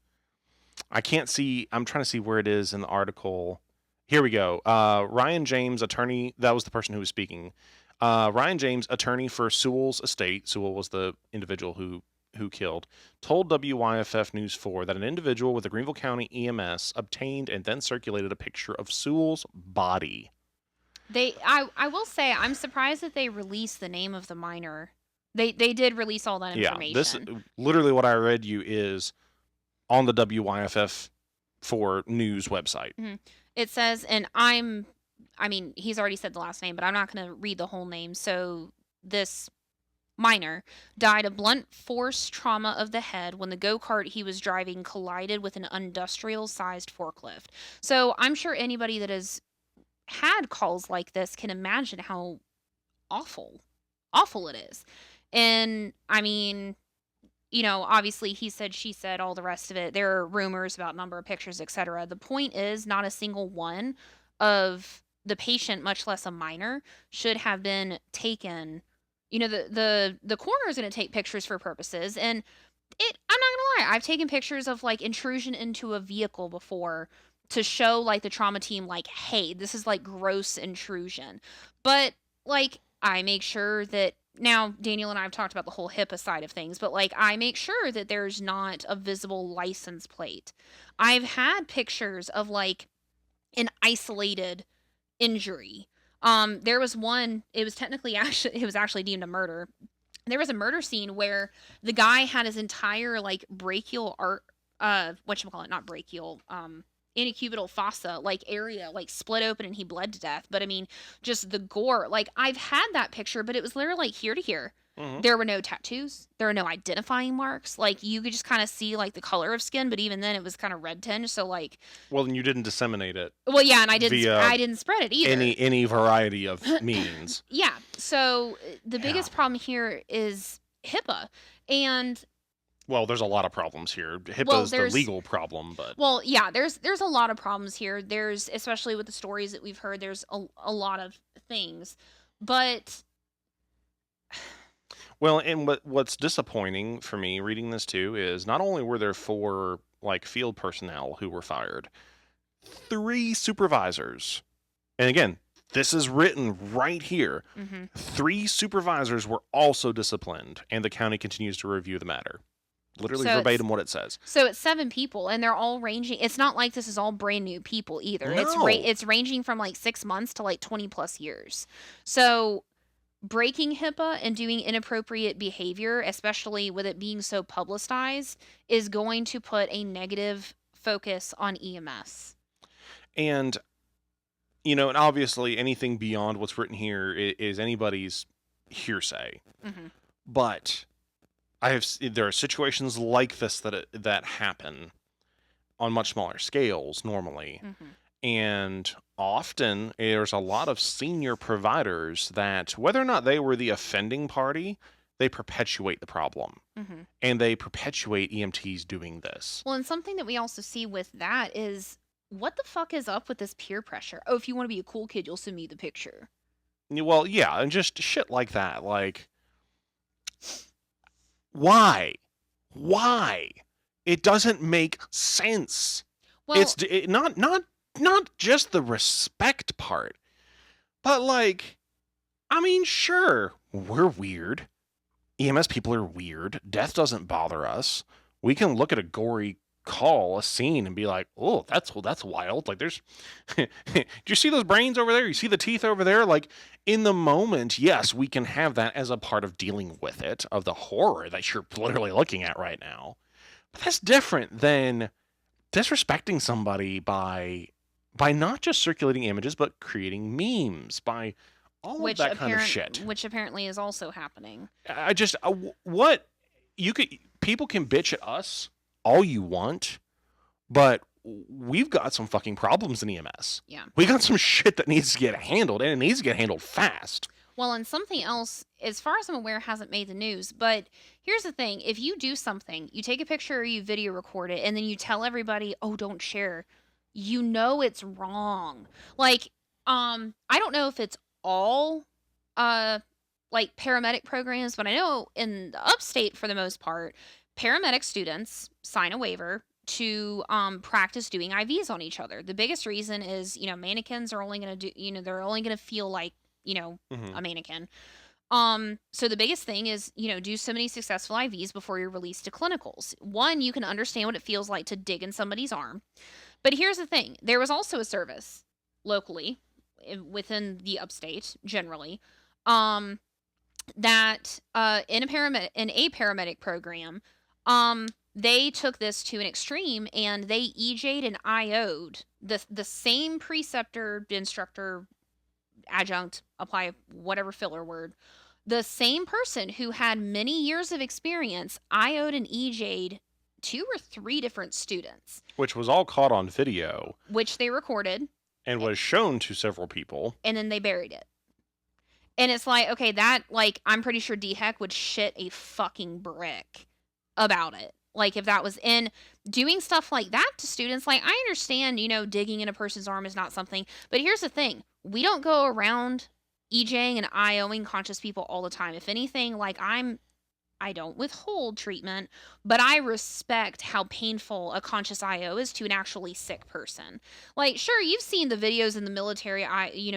I can't see. I'm trying to see where it is in the article. Here we go. Ryan James, attorney. That was the person who was speaking. Ryan James, attorney for Sewell's estate. Sewell was the individual who killed, told WYFF News 4 that an individual with the Greenville County EMS obtained and then circulated a picture of Sewell's body. I will say, I'm surprised that they released the name of the minor. They did release all that information. Yeah, this literally what I read you is on the WYFF 4 news website. Mm-hmm. It says, and he's already said the last name, but I'm not going to read the whole name. So this minor died of blunt force trauma of the head when the go-kart he was driving collided with an industrial-sized forklift. So I'm sure anybody that has had calls like this can imagine how awful it is. And I mean, obviously he said, she said, all the rest of it. There are rumors about number of pictures, etc. The point is, not a single one of the patient, much less a minor, should have been taken. The coroner is going to take pictures for purposes, and I'm not going to lie, I've taken pictures of like intrusion into a vehicle before to show like the trauma team, like, hey, this is like gross intrusion. But like, I make sure that, now Daniel and I have talked about the whole HIPAA side of things, but like, I make sure that there's not a visible license plate. I've had pictures of like an isolated injury. There was one, it was actually deemed a murder. There was a murder scene where the guy had his entire like brachial not brachial, antecubital fossa like area like split open, and he bled to death. But I mean, just the gore, like, I've had that picture, but it was literally like here to here. Mm-hmm. There were no tattoos, there were no identifying marks. Like, you could just kind of see like the color of skin, but even then it was kind of red tinge. So like, well, then you didn't disseminate it. Well, yeah, and I didn't spread it either. Any variety of means. Yeah. So the biggest problem here is HIPAA. And well, there's a lot of problems here. HIPAA's the legal problem, but... Well, yeah, there's a lot of problems here. There's, especially with the stories that we've heard, there's a lot of things. But... Well, and what's disappointing for me reading this too is not only were there 4 like field personnel who were fired, 3 supervisors. And again, this is written right here. 3 supervisors were also disciplined, and the county continues to review the matter. Literally So verbatim what it says. So it's 7 people, and they're all ranging. It's not like this is all brand new people either. No. It's ranging from like 6 months to like 20 plus years. So breaking HIPAA and doing inappropriate behavior, especially with it being so publicized, is going to put a negative focus on EMS. And, you know, and obviously anything beyond what's written here is anybody's hearsay. But there are situations like this that happen on much smaller scales normally. And often there's a lot of senior providers that, whether or not they were the offending party, they perpetuate the problem. And they perpetuate EMTs doing this. Well, and something that we also see with that is, what the fuck is up with this peer pressure? Oh, if you want to be a cool kid, you'll send me the picture. Well, yeah, and just shit like that. Like, why? It doesn't make sense. Well, It's not just the respect part, but like, I mean, sure, we're weird. EMS people are weird. Death doesn't bother us. We can look at a gory a scene, and be like, oh, that's wild. Like, there's, do you see those brains over there? You see the teeth over there? Like, in the moment, yes, we can have that as a part of dealing with it, of the horror that you're literally looking at right now. But that's different than disrespecting somebody by not just circulating images, but creating memes, by all of that kind of shit. Which apparently is also happening. I just, people can bitch at us all you want, but we've got some fucking problems in EMS. Yeah. We got some shit that needs to get handled, and it needs to get handled fast. Well, and something else, as far as I'm aware, hasn't made the news, but here's the thing. If you do something, you take a picture or you video record it, and then you tell everybody, oh, don't share, you know it's wrong. Like, I don't know if it's all, like paramedic programs, but I know in the upstate, for the most part, paramedic students sign a waiver to practice doing IVs on each other. The biggest reason is, mannequins are only going to do, they're only going to feel like, a mannequin. So the biggest thing is, do so many successful IVs before you're released to clinicals. One, you can understand what it feels like to dig in somebody's arm. But here's the thing. There was also a service locally within the upstate generally, that in a paramedic program, they took this to an extreme, and they EJ'd and IO'd the same preceptor, instructor, adjunct, apply whatever filler word, the same person who had many years of experience IO'd and EJ'd 2 or 3 different students. Which was all caught on video. Which they recorded. And was shown to several people. And then they buried it. And it's like, okay, that, like, I'm pretty sure DHEC would shit a fucking brick about it. Like, if that was in doing stuff like that to students, like, I understand, digging in a person's arm is not something, but here's the thing. We don't go around EJing and IOing conscious people all the time. If anything, like, I don't withhold treatment, but I respect how painful a conscious IO is to an actually sick person. Like, sure, you've seen the videos in the military,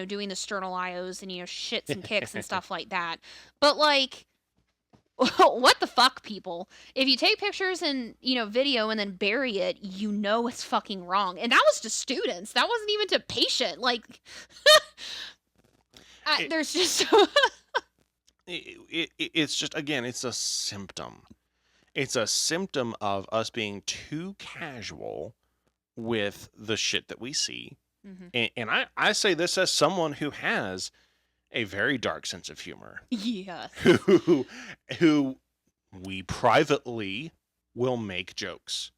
doing the sternal IOs and, shits and kicks and stuff like that. But, like, what the fuck, people? If you take pictures and, video and then bury it, it's fucking wrong. And that was to students. That wasn't even to patient. Like, there's just... It's just, again, it's a symptom. It's a symptom of us being too casual with the shit that we see. And I say this as someone who has a very dark sense of humor. Yes. Who we privately will make jokes.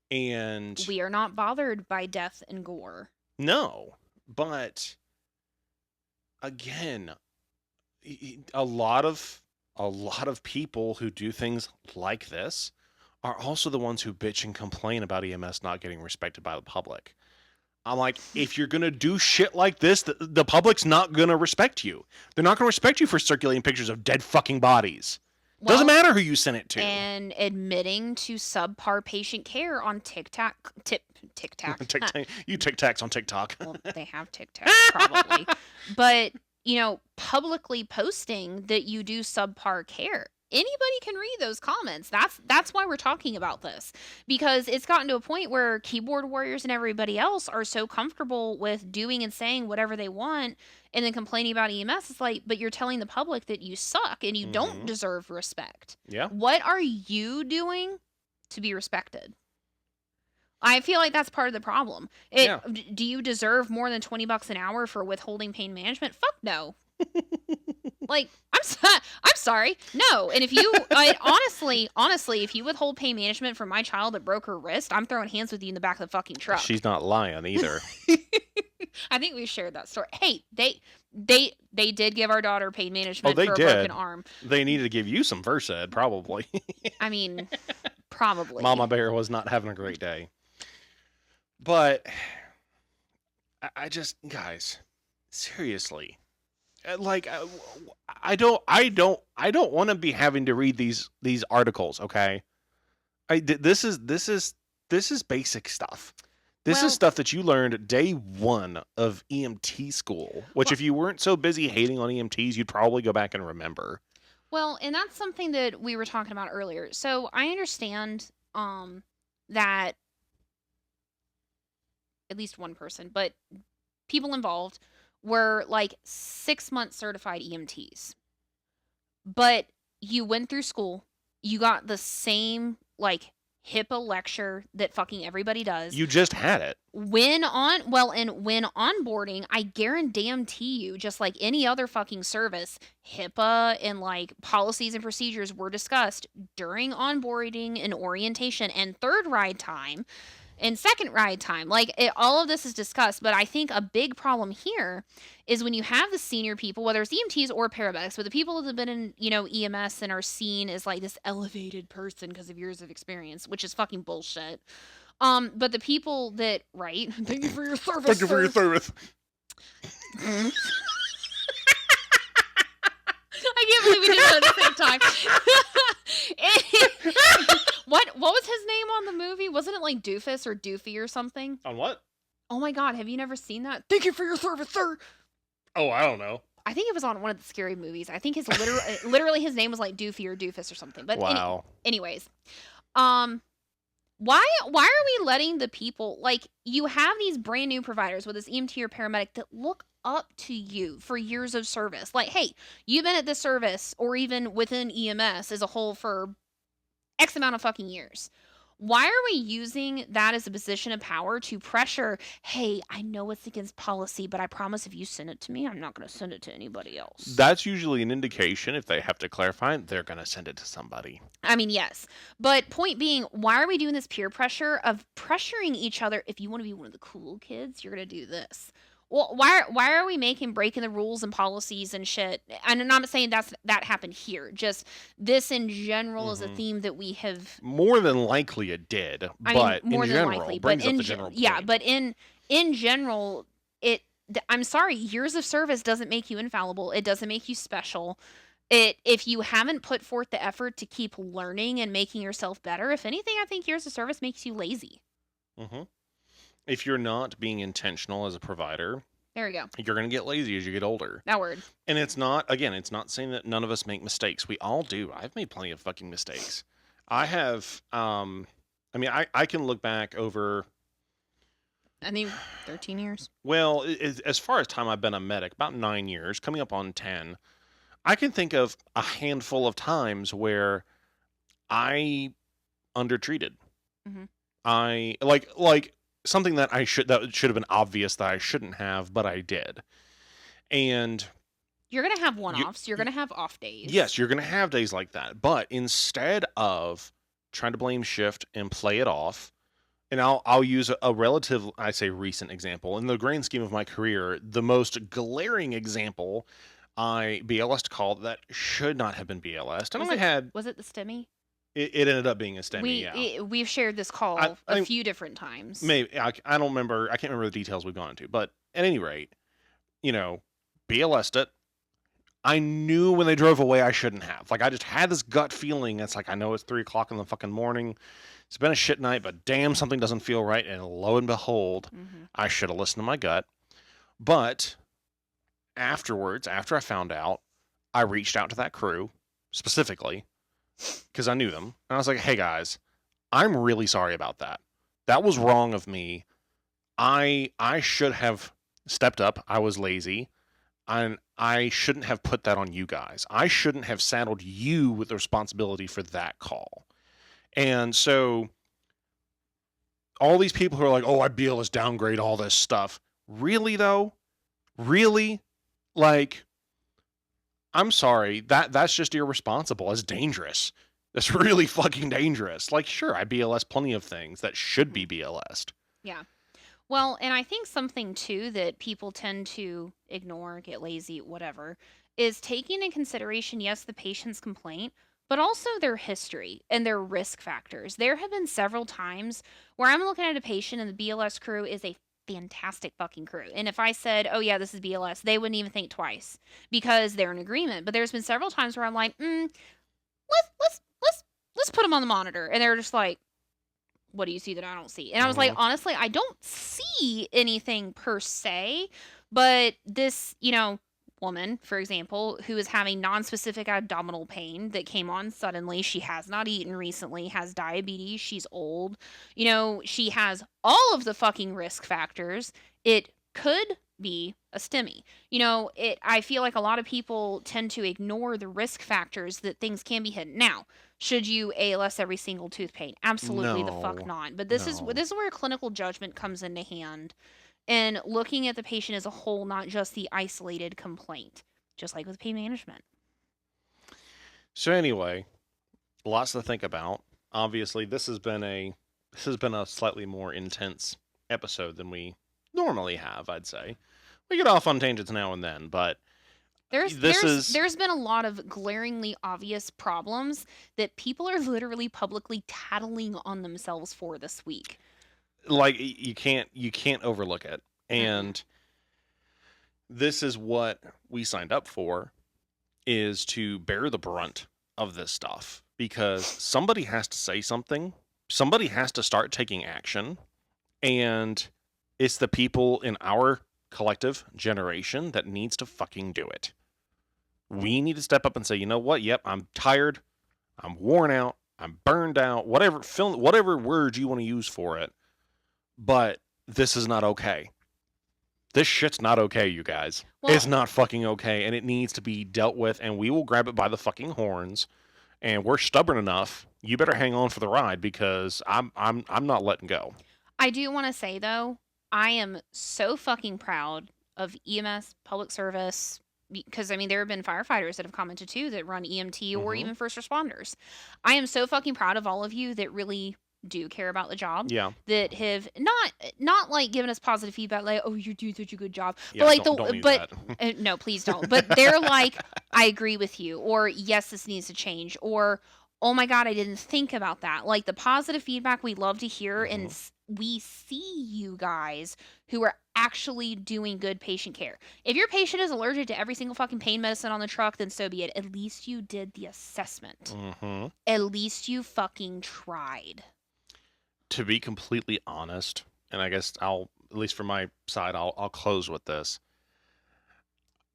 And we are not bothered by death and gore. No, but again, a lot of people who do things like this are also the ones who bitch and complain about EMS not getting respected by the public. I'm like, if you're going to do shit like this, the public's not going to respect you. They're not going to respect you for circulating pictures of dead fucking bodies. Well, doesn't matter who you sent it to. And admitting to subpar patient care on TikTok. You Tic-Tacs on TikTok. Well, they have TikTok, probably. But, publicly posting that you do subpar care. Anybody can read those comments. That's why we're talking about this, because it's gotten to a point where keyboard warriors and everybody else are so comfortable with doing and saying whatever they want and then complaining about EMS. It's like, but you're telling the public that you suck and you don't deserve respect. Yeah. What are you doing to be respected? I feel like that's part of the problem. Do you deserve more than $20 an hour for withholding pain management? Fuck no. Like, I'm sorry. No. And if you, honestly, if you withhold pain management from my child that broke her wrist, I'm throwing hands with you in the back of the fucking truck. She's not lying either. I think we've shared that story. Hey, they did give our daughter pain management for a broken arm. They needed to give you some Versed, probably. I mean, probably. Mama Bear was not having a great day. But I just, guys, seriously. Like, I don't want to be having to read these articles. Okay, this is basic stuff. This is stuff that you learned day one of EMT school. Which, if you weren't so busy hating on EMTs, you'd probably go back and remember. Well, and that's something that we were talking about earlier. So I understand that at least one person, but people involved were like 6-month certified EMTs. But you went through school, you got the same like HIPAA lecture that fucking everybody does. You just had it. When onboarding, I guarantee you, just like any other fucking service, HIPAA and like policies and procedures were discussed during onboarding and orientation and third ride time. And second ride time, all of this is discussed, but I think a big problem here is when you have the senior people, whether it's EMTs or paramedics, but the people that have been in, EMS and are seen as like this elevated person because of years of experience, which is fucking bullshit. But the people that, right? Thank you for your service. Thank you for your service. I can't believe we did that at the same time. What was his name on the movie? Wasn't it like Doofus or Doofy or something? On what? Oh my god, have you never seen that? Thank you for your service, sir. Oh, I don't know. I think it was on one of the scary movies. I think his literally his name was like Doofy or Doofus or something. But wow. Anyways, why are we letting the people, like, you have these brand new providers with this EMT or paramedic that look up to you for years of service. Like, hey, you've been at this service or even within EMS as a whole for X amount of fucking years. Why are we using that as a position of power to pressure, hey, I know it's against policy, but I promise if you send it to me, I'm not going to send it to anybody else. That's usually an indication, if they have to clarify, they're going to send it to somebody. I mean, yes. But point being, why are we doing this peer pressure of pressuring each other? If you want to be one of the cool kids, you're going to do this. Well, why are we breaking the rules and policies and shit? And I'm not saying that happened here. Just this in general is a theme that we have. More than likely it did, but in general, brings up the general point. Yeah, but in general, I'm sorry, years of service doesn't make you infallible. It doesn't make you special. If you haven't put forth the effort to keep learning and making yourself better, if anything, I think years of service makes you lazy. Mm-hmm. If you're not being intentional as a provider, there we go. You're going to get lazy as you get older. That word. And it's not saying that none of us make mistakes. We all do. I've made plenty of fucking mistakes. I have, I can look back over, I think 13 years. Well, as far as time I've been a medic, about 9 years, coming up on 10, I can think of a handful of times where I undertreated. Mm-hmm. I something that should have been obvious that I shouldn't have, but I did. And you're going to have one-offs. You're going to have off days. Yes, you're going to have days like that. But instead of trying to blame shift and play it off, and I'll use a relative, I say recent example. In the grand scheme of my career, the most glaring example I BLS'd called that should not have been BLS'd. Was it the STEMI? It ended up being a STEMI, yeah. We've shared this call a few different times. Maybe I don't remember. I can't remember the details we've gone into, but at any rate, BLS'd it. I knew when they drove away I shouldn't have. Like, I just had this gut feeling. It's like, I know it's 3:00 in the fucking morning. It's been a shit night, but damn, something doesn't feel right. And lo and behold, I should have listened to my gut. But afterwards, after I found out, I reached out to that crew specifically because I knew them. And I was like, hey guys, I'm really sorry about that. That was wrong of me. I should have stepped up. I was lazy. And I shouldn't have put that on you guys. I shouldn't have saddled you with the responsibility for that call. And so all these people who are like, oh, I BLS downgrade all this stuff. Really, though? Really? Like, I'm sorry. That's just irresponsible. It's dangerous. That's really fucking dangerous. Like, sure, I BLS plenty of things that should be BLS'd. Yeah. Well, and I think something, too, that people tend to ignore, get lazy, whatever, is taking into consideration, yes, the patient's complaint, but also their history and their risk factors. There have been several times where I'm looking at a patient and the BLS crew is a fantastic fucking crew. And if I said, oh, yeah, this is BLS, they wouldn't even think twice because they're in agreement. But there's been several times where I'm like, let's put them on the monitor. And they're just like, what do you see that I don't see? And I was like, honestly, I don't see anything per se, but this, woman, for example, who is having non-specific abdominal pain that came on suddenly, she has not eaten recently, has diabetes, she's old, she has all of the fucking risk factors. It could be a STEMI. I feel like a lot of people tend to ignore the risk factors that things can be hidden. Now, should you ALS every single tooth pain? Absolutely the fuck not. But this is where clinical judgment comes into hand and looking at the patient as a whole, not just the isolated complaint, just like with pain management. So anyway, lots to think about. Obviously, this has been a slightly more intense episode than we normally have, I'd say. We get off on tangents now and then, but there's been a lot of glaringly obvious problems that people are literally publicly tattling on themselves for this week. Like, you can't overlook it. And this is what we signed up for, is to bear the brunt of this stuff, because somebody has to say something. Somebody has to start taking action. And it's the people in our collective generation that needs to fucking do it. We need to step up and say, you know what? Yep, I'm tired. I'm worn out. I'm burned out. Whatever words you want to use for it. But this is not okay. This shit's not okay, you guys. Well, it's not fucking okay, and it needs to be dealt with, and we will grab it by the fucking horns. And we're stubborn enough. You better hang on for the ride, because I'm not letting go. I do want to say, though, I am so fucking proud of EMS, public service, because, there have been firefighters that have commented, too, that run EMT or even first responders. I am so fucking proud of all of you that really do care about the job. Yeah. That have not like given us positive feedback, like, oh, you're doing such a good job. Yeah, No, please don't. But they're like, I agree with you, or yes, this needs to change, or oh my God, I didn't think about that. Like, the positive feedback we love to hear, and we see you guys who are actually doing good patient care. If your patient is allergic to every single fucking pain medicine on the truck, then so be it. At least you did the assessment. At least you fucking tried. To be completely honest, and I guess at least from my side, I'll close with this.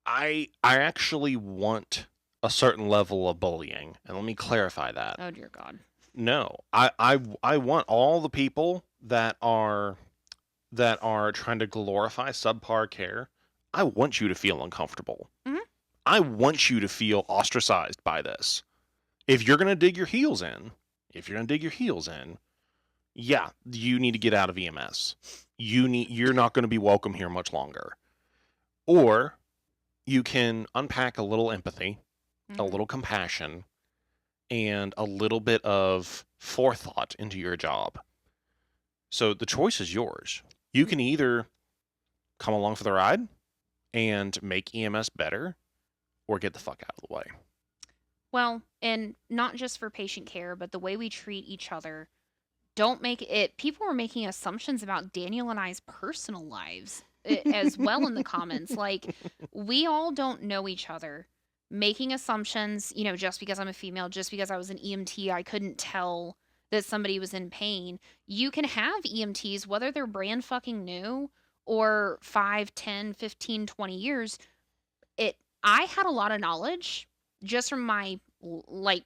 I actually want a certain level of bullying, and let me clarify that. Oh dear God. No, I want all the people that are trying to glorify subpar care. I want you to feel uncomfortable. I want you to feel ostracized by this. If you're gonna dig your heels in, yeah, you need to get out of EMS. You're not going to be welcome here much longer. Or you can unpack a little empathy, a little compassion, and a little bit of forethought into your job. So the choice is yours. You can either come along for the ride and make EMS better, or get the fuck out of the way. Well, and not just for patient care, but the way we treat each other. Don't make it. People were making assumptions about Daniel and I's personal lives as well in the comments. Like, we all don't know each other. Making assumptions, just because I'm a female, just because I was an EMT, I couldn't tell that somebody was in pain. You can have EMTs, whether they're brand fucking new or 5, 10, 15, 20 years. I had a lot of knowledge just from my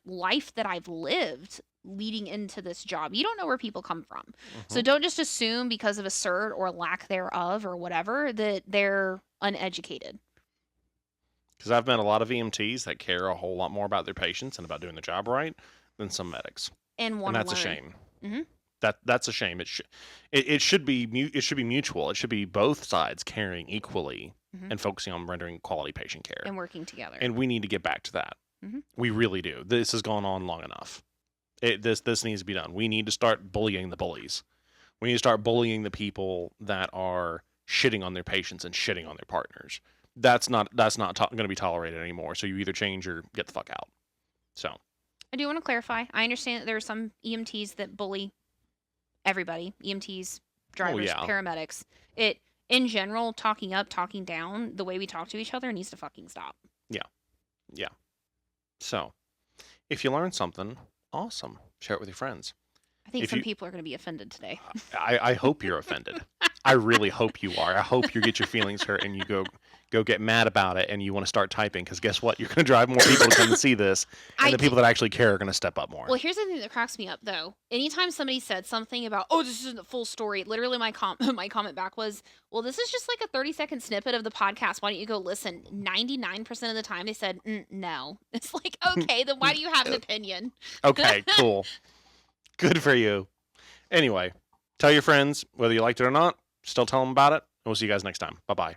life that I've lived leading into this job. You don't know where people come from. So don't just assume because of a cert or lack thereof or whatever that they're uneducated. Because I've met a lot of EMTs that care a whole lot more about their patients and about doing the job right than some medics. And that's a shame. That's a shame. It should be mutual. It should be both sides caring equally and focusing on rendering quality patient care and working together. And we need to get back to that. We really do. This has gone on long enough. This needs to be done. We need to start bullying the bullies. We need to start bullying the people that are shitting on their patients and shitting on their partners. That's not going to be tolerated anymore. So you either change or get the fuck out. So I do want to clarify. I understand that there are some EMTs that bully everybody. EMTs, drivers, paramedics. In general, talking up, talking down, the way we talk to each other needs to fucking stop. Yeah. So, if you learned something, awesome. Share it with your friends. I think some people are going to be offended today. I hope you're offended. I really hope you are. I hope you get your feelings hurt and you go get mad about it and you want to start typing because guess what? You're going to drive more people to come and see this, and the people that actually care are going to step up more. Well, here's the thing that cracks me up, though. Anytime somebody said something about, oh, this isn't the full story, literally my comment back was, well, this is just like a 30-second snippet of the podcast. Why don't you go listen? 99% of the time they said, no. It's like, okay, then why do you have an opinion? Okay, cool. Good for you. Anyway, tell your friends, whether you liked it or not, still tell them about it. And we'll see you guys next time. Bye-bye.